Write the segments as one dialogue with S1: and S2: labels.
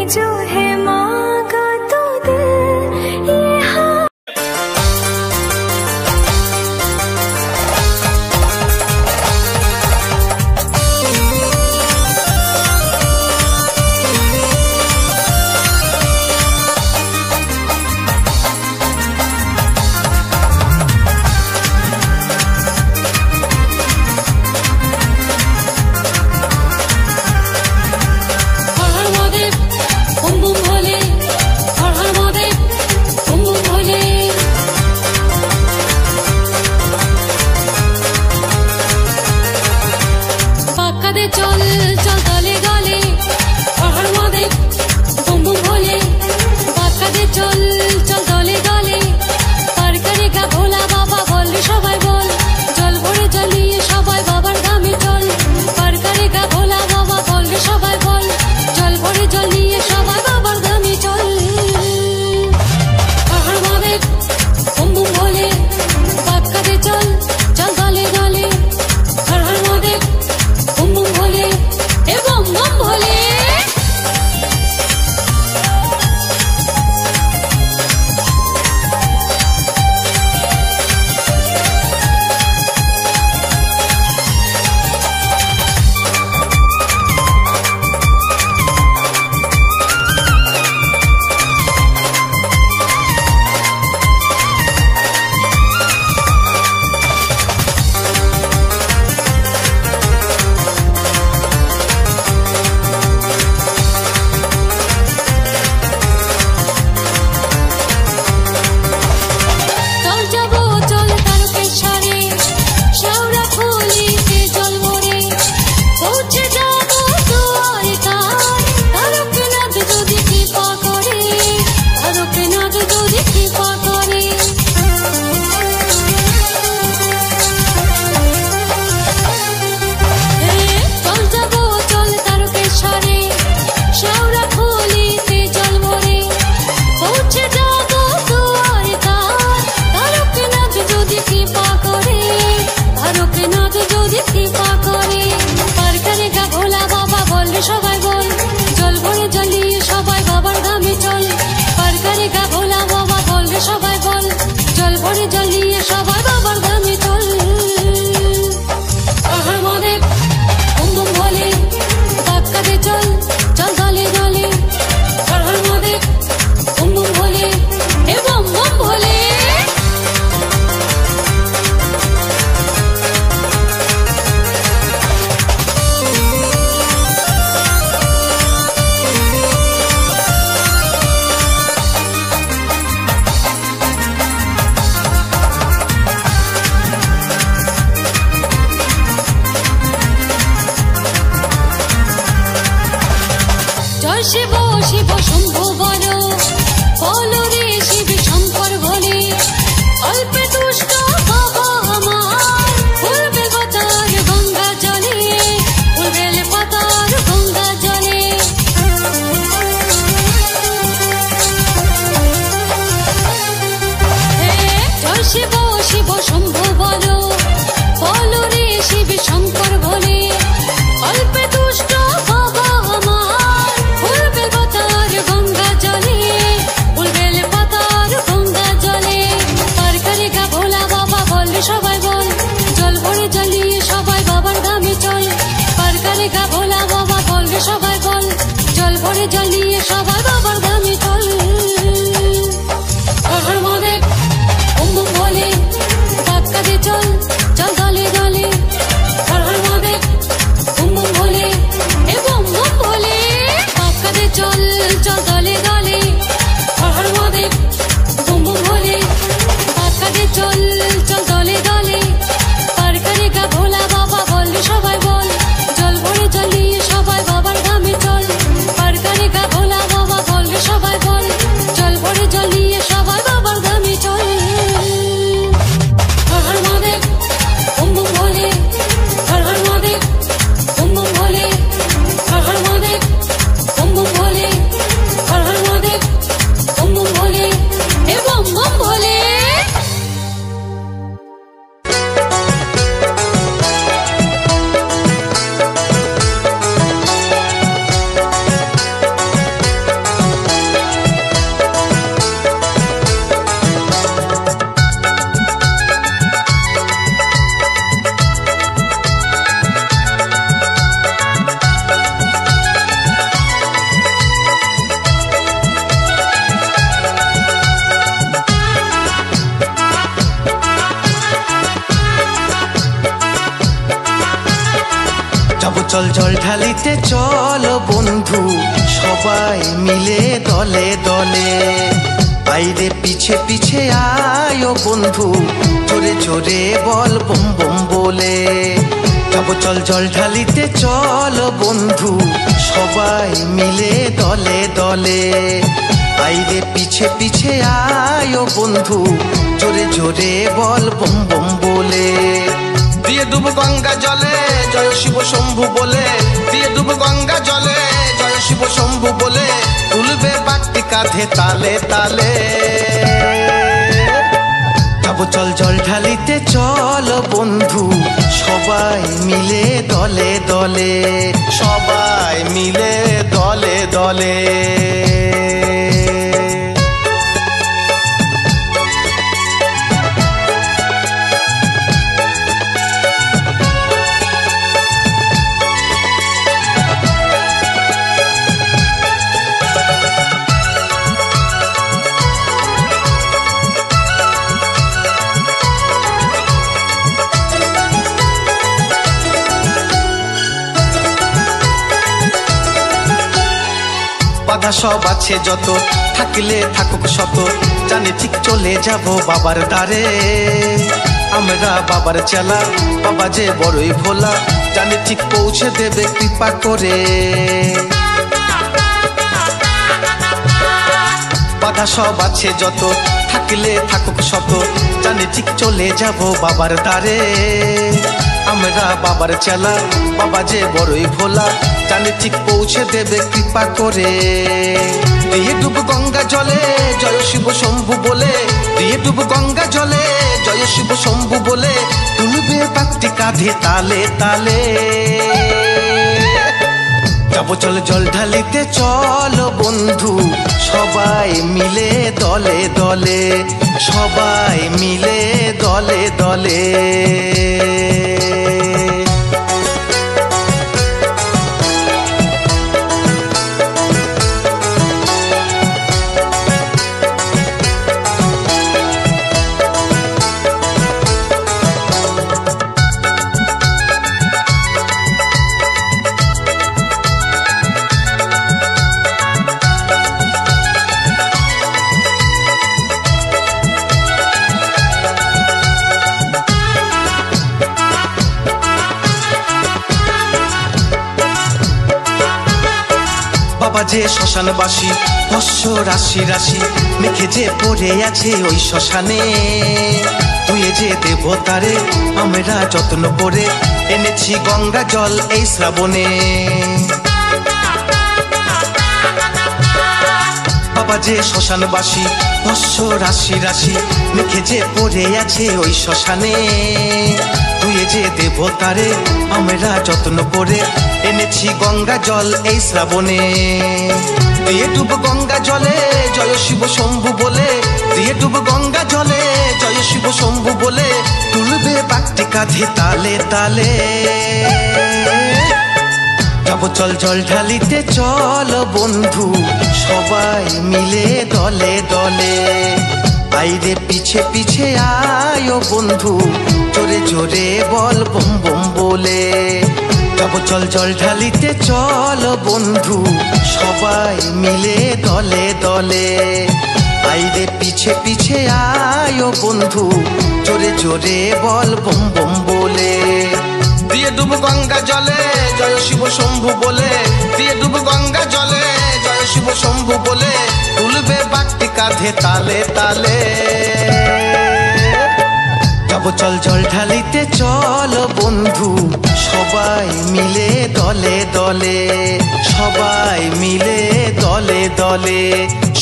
S1: जो है मांगा तो दिल ये শিব শিব শম্ভু বল বলো রে শিব শঙ্কর বলে অল্পে দুষ্ট বাবা আমার ফুলবে পাতার গঙ্গা জলে ফুলবে পাতার গঙ্গা জলে জয় শিব শিব শম্ভু বলো বলো রে শিব শঙ্কর বলে অল্পে দুষ্ট বাবা আমার ফুলবে পাতার গঙ্গা জলে ফুলবে পাতার গঙ্গা জলে পার করে গা ভোলা বাবা বলবে সবাই বল জল ভরে জ্বালিয়ে সবাই বাবার ধামে চল পার করে গা ভোলা বাবা বলবে সবাই বল জল ভরে জ্বালিয়ে সবাই বাবার ধামে চল হর মহাদেব ওম ওম বলে ধাক্কা দিয়ে চল চল দলে দলে হর হর মহাদেব ওম ওম বলে এবং ওম বলে ধাক্কা দিয়ে চল চল দলে দলে হর হর মহাদেব ওম ওম বলে ধাক্কা দিয়ে চল চল দলে দলে পার করে গা ভোলা বাবা বলবে সবাই বল জল ভরে জ্বালিয়ে সবাই বাবার ধামে চল পার করে গা ভোলা বাবা বলবে
S2: চল জল ঢালিতে চল বন্ধু সবাই মিলে দলে দলে আইরে পিছে পিছে আয় বন্ধু জোরে জোরে বল বম বম বলে যাবো চল জল ঢালিতে চল বন্ধু সবাই মিলে দলে দলে আইরে পিছে পিছে আয় বন্ধু জোরে জোরে বল বম বম বলে দিয়ে ডুব গঙ্গা জলে জয় শিব শম্ভু বলে দিয়ে ডুব গঙ্গা জলে জয় শিব শম্ভু বলে তুলবে বাটি কাঁধে তালে তালে যাবো চল জল ঢালিতে চল বন্ধু সবাই মিলে দলে দলে সবাই মিলে দলে দলে বাধা সব আছে যত থাকলে থাকুক শত জানি ঠিক চলে যাব বাবার দ্বারে আমরা বাবার চেলা বাবা যে বড়ই ভোলা জানি ঠিক পৌঁছে দেবে কৃপা করে বাধা সব আছে যত থাকলে থাকুক শত জানি ঠিক চলে যাব বাবার দ্বারে আমরা বাবার চেলা বাবা যে বড়ই ভোলা জানি ঠিক পৌঁছে দেবে কৃপা করে দিয়ে ডুব গঙ্গা জলে জয় শিব শম্ভু বলে দিয়ে ডুব গঙ্গা জলে জয় শিব শম্ভু বলে তুলবে বাটি কাঁধে তালে তালে যাবো চল জল ঢালিতে চল বন্ধু সবাই মিলে দলে দলে সবাই মিলে দলে দলে বাবা যে শ্মশানবাসী ভস্য রাশি রাশি মেখে যে পড়ে আছে ওই শ্মশানে তুই যে দেবতারে আমরা যত্ন করে এনেছি গঙ্গা জল এই শ্রাবণে বাবা যে শ্মশানবাসী ভস্য রাশি রাশি মেখে যে পড়ে আছে ওই শ্মশানে তুই যে দেবতারে আমরা যত্ন করে এনেছি গঙ্গা জল এই শ্রাবণে দিয়ে ডুব গঙ্গা জলে জয় শিব শম্ভু বলে দিয়ে ডুব গঙ্গা জলে জয় শিব শম্ভু বলে তুলবে বাটি কাঁধে তালে তালে যাবো চল জল ঢালিতে চল বন্ধু সবাই মিলে দলে দলে আইরে পিছে পিছে আয় বন্ধু জোরে জোরে বল বম বম বলে যাবো চল জল ঢালিতে চল বন্ধু সবাই মিলে দলে দলে আইরে পিছে পিছে আয় বন্ধু জোরে জোরে বল বম বম বলে দিয়ে ডুব গঙ্গা জলে জয় শিব শম্ভু বলে দিয়ে ডুব গঙ্গা জলে জয় শিব শম্ভু বলে তুলবে বাটি কাঁধে তালে তালে যাবো চল জল ঢালিতে চল বন্ধু সবাই মিলে দলে দলে সবাই মিলে দলে দলে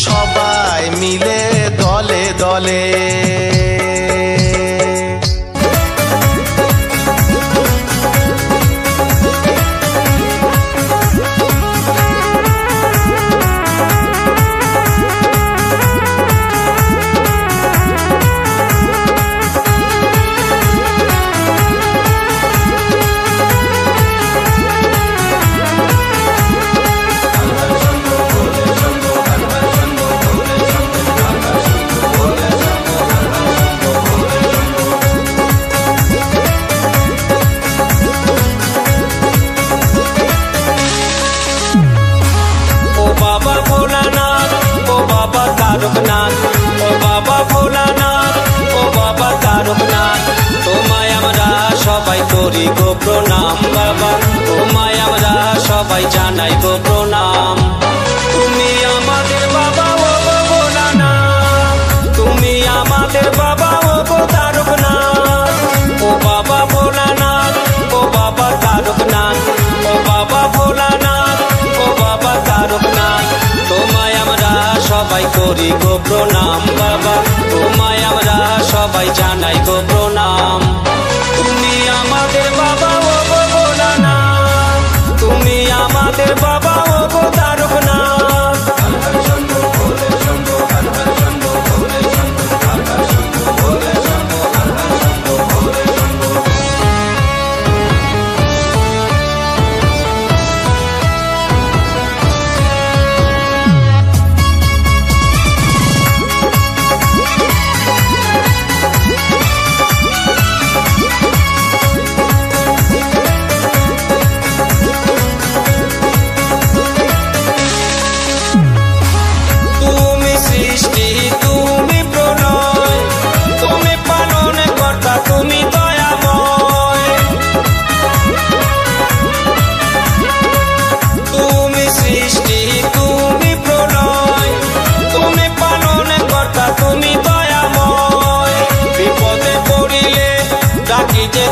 S2: সবাই মিলে দলে দলে
S3: তারকনাথ ও বাবা ভোলানাথ ও বাবা তারকনাথ তোমায় আমরা সবাই করি গো প্রণাম বাবা তোমায় আমরা সবাই জানাই গো প্রণাম তুমি আমাদের বাবা ও গো ভোলানাথ তুমি আমাদের বাবা ও গো তারকনাথ ও বাবা ভোলানাথ ও বাবা তারকনাথ ও বাবা ভোলানাথ ও বাবা তারকনাথ তোমায় আমরা সবাই করি গো প্রণাম বাবা তোমায় আমরা সবাই জানাই গো প্রণাম তুমি আমাদের বাবা ও গো ভোলানাথ তুমি আমাদের বাবা ও গো তারকনাথ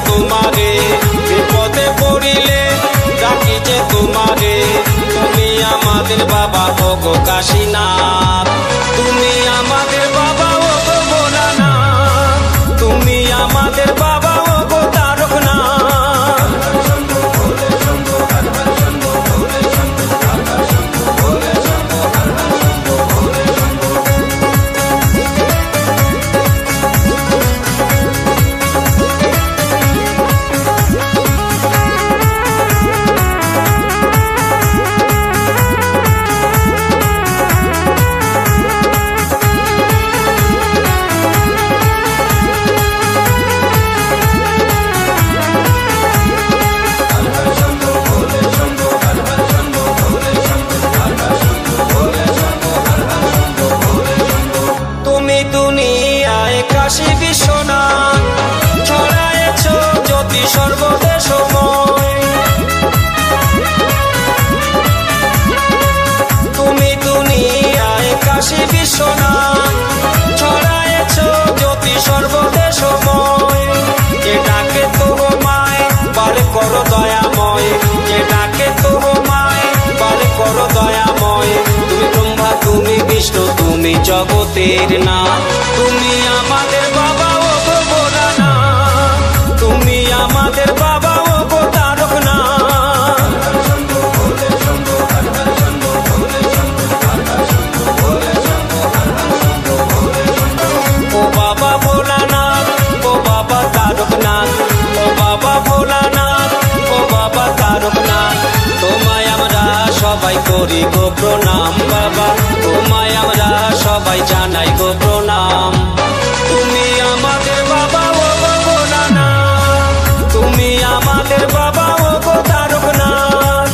S3: তোমারে বিপদে পড়িলে ডাকি যে তোমারে তুমি আমাদের বাবা ও গো কাশীনাথ তুমি আমাদের বাবা ও গো ভোলানাথ তুমি আমাদের বাবা ও গো তারকনাথ কাশী বিশ্বনাথ ছড়ায়েছ জ্যোতি সর্বদেশময় তুমি দুনিয়ায় কাশী বিশ্বনাথ ছড়ায়েছ জ্যোতি সর্বদেশময় যে ডাকে তোমায় বার করো দয়াময় যে ডাকে তোমায় বার করো দয়াময় তুমি ব্রহ্মা তুমি বিষ্ণু তুমি জগতের নাথ তুমি আমাদের বাবা ও গো ভোলানাথ তুমি আমাদের বাবা ও গো তারকনাথ ও বাবা ভোলানাথ ও বাবা তারকনাথ ও বাবা ভোলানাথ ও বাবা তারকনাথ তোমায় আমরা সবাই করি গো প্রণাম বাবা তোমায় আমরা সবাই জানাই গো প্রণাম তুমি আমাদের বাবা ও গো ভোলানাথ তুমি আমাদের বাবা ও গো তারকনাথ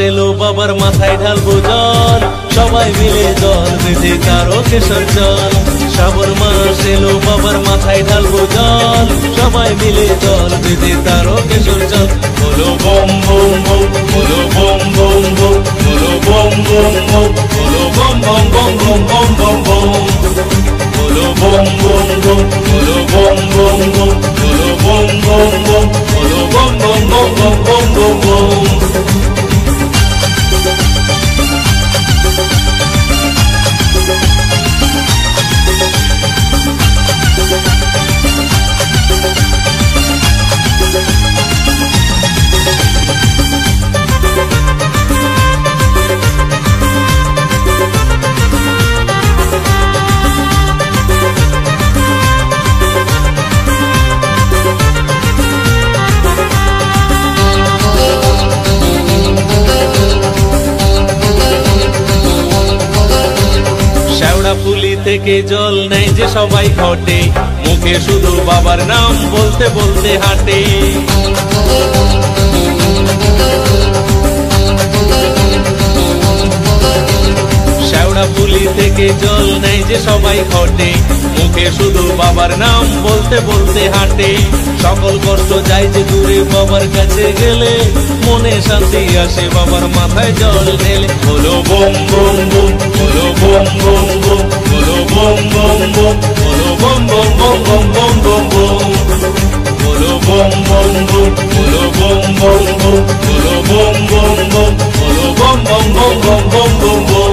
S4: এলো বাবার মাথায় ঢালবো জল, সবাই মিলে জল বেঁধে কারো কেশর জল। শ্রাবণ মাস এলো বাবার মাথায় ঢালবো জল, সবাই মিলে দল বেঁধে তারকেশ্বর চল। বলো বম বম বম, বলো বম বম বম, বলো বম বম বম, বলো বম বম বম বম বম বম বম, বলো বম বম বম, বলো বম বম বম, বলো বম বম বম, বলো বম বম বম বম বম বম। পুলি থেকে জল নেই যে সবাই ঘটে, মুখে শুধু বাবার নাম বলতে বলতে হাঁটে। শ্যাওড়া পুলি থেকে জল নেই যে সবাই ঘটে, মুখে শুধু বাবার নাম বলতে বলতে হাঁটে। সকল কষ্ট যায় যে দূরে বাবার কাছে গেলে, মনে শান্তি আসে বাবার মাথায় জল ঢেলে। বলো বম বম বম, বলো বম বম বম, বলো বম বম বম, বলো বম বম বম বম বম বম, বলো বম বম বম, বলো বম বম বম, বলো বম বম বম, বলো বম বম বম বম বম বম।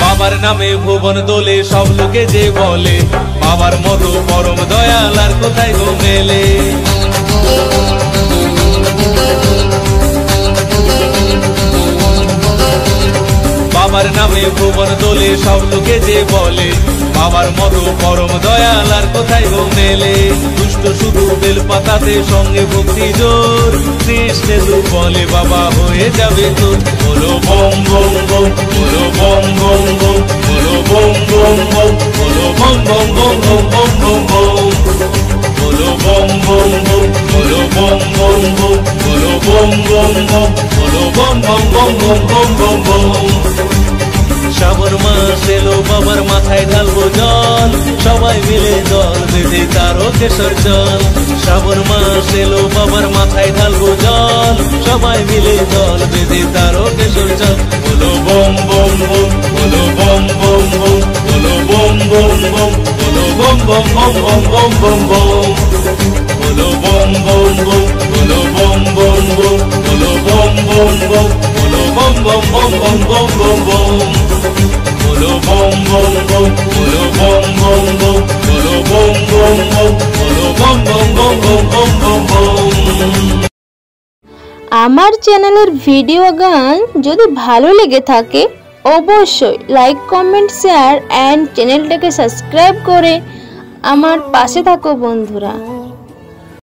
S4: বাবার নামে ভুবন দোলে, সব লোকে যে বলে বাবার মতো পরম দয়াল আর কোথায় গো মেলে। বাবার নামে ভুবন দোলে, সব লোকে যে বলে বাবার মতো পরম দয়াল আর কোথায় গো মেলে। দুষ্ট শুধু বেল পাতাতে সঙ্গে ভক্তি জোর, কৃষ্ণে দু বলে বাবা হয়ে যাবে তোর। বলো বম বম বম, বলো বম বম বম, বলো বম বম বম, বলো বম বম বম বম বম বম, বলো বম বম বম, বলো বম বম বম, বলো বম বম বম, বলো বম বম বম বম বম বম। শ্রাবণ মাস এলো বাবার মাথায় ঢালবো জল, সবাই মিলে দল বেঁধে তারকেশ্বর চল। শ্রাবণ মাস এলো বাবার মাথায় ঢালবো জল, সবাই মিলে দল বেঁধে তারকেশ্বর চল। বলো বম বম বম, বলো বম বম বম, বলো বম বম বম, বলো বম বম বম বম বম বম, বলো বম বম বম, বলো বম বম বম, বলো বম বম বম, বলো বম বম বম বম বম, বলো বম বম বম, বলো বম বম বম, বলো বম বম বম, বলো বম বম বম বম বম।
S5: আমার চ্যানেলের ভিডিও গান যদি ভালো লেগে থাকে অবশ্যই লাইক কমেন্ট শেয়ার এন্ড চ্যানেলটাকে সাবস্ক্রাইব করে আমার পাশে থাকো বন্ধুরা।